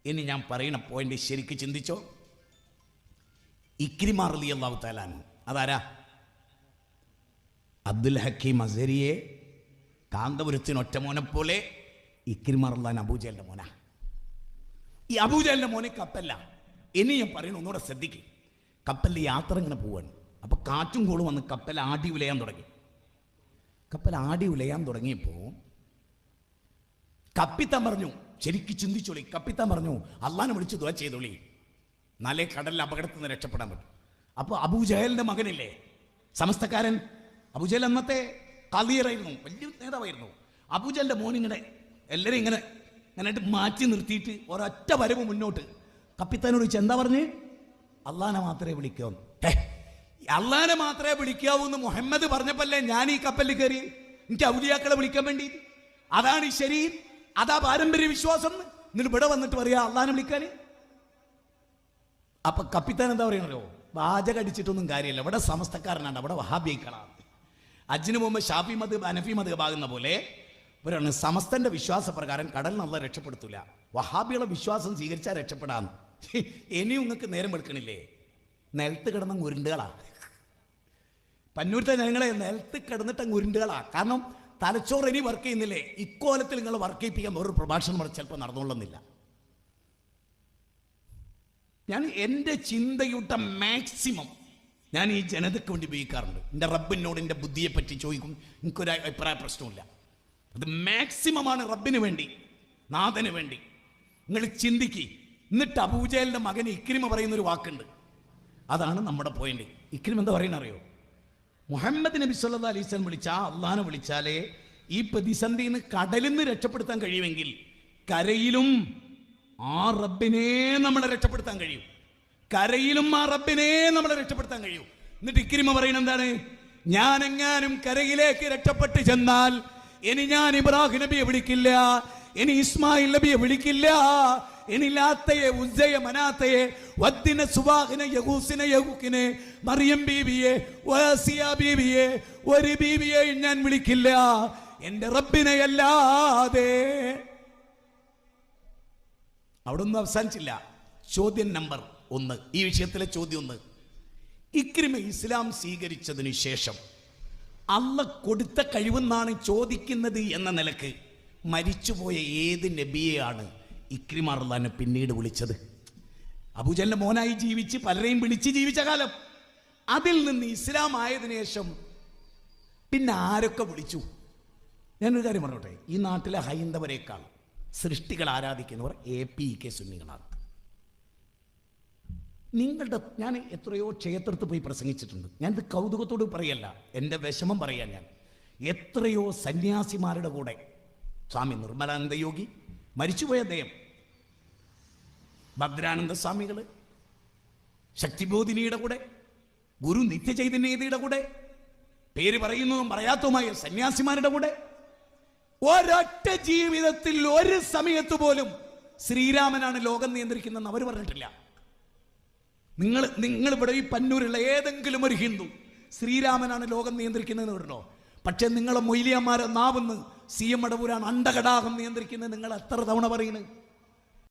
ഇനി ഞാൻ പറയുന്ന പോയിന്റ് ശരിക്ക് ചിന്തിച്ചോ. ഇക്രിമ റളിയല്ലാഹു തആല അൻഹു അതാരാ? അബ്ദുൽ ഹക്കീം അസ്ഹരിയെ കാന്തപുരത്തിന് ഒറ്റമോനെ പോലെ ഇക്രിമ റളിയല്ലാഹു അൻഹു അബൂജഹലിന്റെ മോനാ. ഈ അബൂജഹലിന്റെ മോനെ കപ്പല്ല. ഇനി ഞാൻ പറയുന്നു, ഒന്നുകൂടെ ശ്രദ്ധിക്കും. കപ്പലിൽ യാത്ര ഇങ്ങനെ പോവാണ്. അപ്പോൾ കാറ്റും കോളും വന്ന് കപ്പൽ ആടി ഉലയാൻ തുടങ്ങി. കപ്പൽ ആടി ഉലയാൻ തുടങ്ങിയപ്പോൾ കപ്പിത്താൻ പറഞ്ഞു, ശരിക്കും ചിന്തിച്ചോളി, കപ്പിത്താൻ പറഞ്ഞു അള്ളാനെ വിളിച്ച് ദുആ ചെയ്തോളി, നാലേ കടലിൽ അപകടത്തിൽ നിന്ന് രക്ഷപ്പെടാൻ പറ്റും. അപ്പോൾ അബൂജഹലിന്റെ മകനില്ലേ സമസ്തക്കാരൻ, അബൂജഹൽ അന്നത്തെ ഖലീറായിരുന്നു, വലിയ നേതാവായിരുന്നു. അബൂജഹലിന്റെ മോനിങ്ങനെ എല്ലാവരും ഇങ്ങനെ മാറ്റി നിർത്തിയിട്ട് ഒരൊറ്റ വരവ് മുന്നോട്ട് കപ്പിത്താനോട് ചോദിച്ചു, എന്താ പറഞ്ഞ്? അള്ളാനെ മാത്രമേ വിളിക്കാവൂ. അള്ളാനെ മാത്രമേ വിളിക്കാവൂ എന്ന് മുഹമ്മദ് പറഞ്ഞപ്പല്ലേ ഞാൻ ഈ കപ്പലിൽ കയറി. എനിക്ക് ഔലിയാക്കളെ വിളിക്കാൻ വേണ്ടി, അതാണ് ഈ ശരീർ, അതാ പാരമ്പര്യ വിശ്വാസം. എന്നിട്ട് ഇവിടെ വന്നിട്ട് പറയാ അള്ളാനെ വിളിക്കാൻ. അപ്പൊ കപ്പിത്താൻ എന്താ പറയണല്ലോ, വാചക അടിച്ചിട്ടൊന്നും കാര്യമില്ല, ഇവിടെ സമസ്തക്കാരനാണ്, അവിടെ വഹാബികളാണ്. അജ്ജിന് മുമ്പ് ഷാഫി മദ്ഹബ് ഹനഫി മദ്ഹബ് ആകുന്ന പോലെ ഇവരാണ് സമസ്തന്റെ വിശ്വാസപ്രകാരം കടലിന് അള്ളാഹ് രക്ഷപ്പെടുത്തൂല, വഹാബികളെ വിശ്വാസം സ്വീകരിച്ചാൽ രക്ഷപ്പെടാന്ന്. ഇനിയും നിങ്ങൾക്ക് നേരം വെളുക്കണില്ലേ? നിലത്ത് കിടന്ന ഉരുണ്ടുകളാ. പന്നൂരത്തെ ജനങ്ങളെ നിലത്ത് കിടന്നിട്ട് ഉരുണ്ടുകളാ. കാരണം തലച്ചോറ് ഇനി വർക്ക് ചെയ്യുന്നില്ലേ? ഇക്കോലത്തിൽ നിങ്ങൾ വർക്ക് ചെയ്യിപ്പിക്കാൻ വേറൊരു പ്രഭാഷണം പറഞ്ഞ് ചിലപ്പോൾ നടന്നുകൊള്ളുന്നില്ല. ഞാൻ എൻ്റെ ചിന്തയുടെ മാക്സിമം ഞാൻ ഈ ജനതയ്ക്ക് വേണ്ടി ഉപയോഗിക്കാറുണ്ട്. എൻ്റെ റബ്ബിനോട് എൻ്റെ ബുദ്ധിയെ പറ്റി ചോദിക്കും, എനിക്കൊരു അഭിപ്രായ പ്രശ്നമില്ല. അത് മാക്സിമമാണ് റബ്ബിന് വേണ്ടി, നാഥന് വേണ്ടി. നിങ്ങൾ ചിന്തിക്ക്. എന്നിട്ട് അബൂജഹലിന്റെ മകൻ ഇക്രിമ പറയുന്നൊരു വാക്കുണ്ട്, അതാണ് നമ്മുടെ പോയിന്റ്. ഇക്രിമ എന്താ പറയുന്നത് അറിയോ? മുഹമ്മദ് നബി സല്ലല്ലാഹു അലൈഹി വസല്ലം വിളിച്ചാൽ, അള്ളാഹനെ വിളിച്ചാലേ ഈ പ്രതിസന്ധിയിൽ നിന്ന് കടലിൽ നിന്ന് രക്ഷപ്പെടുത്താൻ കഴിയുമെങ്കിൽ കരയിലും ആ റബ്ബിനെ നമ്മളെ രക്ഷപ്പെടുത്താൻ കഴിയും. കരയിലും ആ റബ്ബിനെ നമ്മളെ രക്ഷപ്പെടുത്താൻ കഴിയും. എന്നിട്ട് ഇക്രിമ പറയുന്നത് എന്താണ്? ഞാൻ എങ്ങാനും കരയിലേക്ക് രക്ഷപ്പെട്ട് ചെന്നാൽ ഇനി ഞാൻ ഇബ്രാഹിം നബിയെ വിളിക്കില്ല, ഇനി ഇസ്മായിൽ നബിയെ വിളിക്കില്ല, ഇനി ലാത്തയെ ഉസ്സയെ മനാത്തയെ വദ്ദിനെ സുവാഹിനെ യഹൂസിനെ യഹൂക്കിനെ മറിയം ബീവിയെ വസിയ ബീവിയെ ഒരു ബീവിയെയും ഞാൻ വിളിക്കില്ല എന്റെ റബ്ബിനെ അല്ലാതെ. അവിടെ ഒന്നും അവസാനിച്ചില്ല. ചോദ്യം നമ്പർ 1, ഈ വിഷയത്തിലെ ചോദ്യം 1, ഇക്രിമ ഇസ്ലാം സ്വീകരിച്ചതിന് ശേഷം അള്ളാഹ് കൊടുത്ത കഴിവെന്നാണ് ചോദിക്കുന്നത് എന്ന നിലക്ക് മരിച്ചുപോയ ഏത് നബിയെയാണ് ഇക്രിമ റളിയല്ലാഹു അൻഹു പിന്നീട് വിളിച്ചത്? അബൂജഹലിന്റെ മോനായി ജീവിച്ച് പലരെയും വിളിച്ച് ജീവിച്ച കാലം, അതിൽ നിന്ന് ഇസ്ലാം ആയതിനു ശേഷം പിന്നെ ആരൊക്കെ വിളിച്ചു? ഞാനൊരു കാര്യം പറഞ്ഞോട്ടെ, ഈ നാട്ടിലെ ഹൈന്ദവരെക്കാൾ സൃഷ്ടികൾ ആരാധിക്കുന്നവർ APK സുന്നികളാണ്. ഞാൻ എത്രയോ ക്ഷേത്രത്തിൽ പോയി പ്രസംഗിച്ചിട്ടുണ്ട്. ഞാനിത് കൗതുകത്തോട് പറയല്ല, എൻ്റെ വിഷമം പറയാൻ. ഞാൻ എത്രയോ സന്യാസിമാരുടെ കൂടെ, സ്വാമി നിർമ്മലാനന്ദ യോഗി മരിച്ചുപോയ അദ്ദേഹം, ഭദ്രാനന്ദ സ്വാമികൾ, ശക്തിബോധിനിയുടെ കൂടെ, ഗുരു നിത്യചൈതന്യയുടെ കൂടെ, പേര് പറയുന്നതും പറയാത്തതുമായ സന്യാസിമാരുടെ കൂടെ ഒരൊറ്റ ജീവിതത്തിൽ ഒരു സമയത്ത് പോലും ശ്രീരാമനാണ് ലോകം നിയന്ത്രിക്കുന്നതെന്ന് അവർ പറഞ്ഞിട്ടില്ല. നിങ്ങൾ ഇവിടെ ഈ പന്നൂരുള്ള ഏതെങ്കിലും ഒരു ഹിന്ദു ശ്രീരാമനാണ് ലോകം നിയന്ത്രിക്കുന്നതെന്ന് പറഞ്ഞോ? പക്ഷെ നിങ്ങളെ മൊയ്ലിയന്മാരെ നാവുന്ന് CM മടവൂരാണ് അണ്ടകടാകം നിയന്ത്രിക്കുന്നത് നിങ്ങൾ എത്ര തവണ പറയുന്നത്?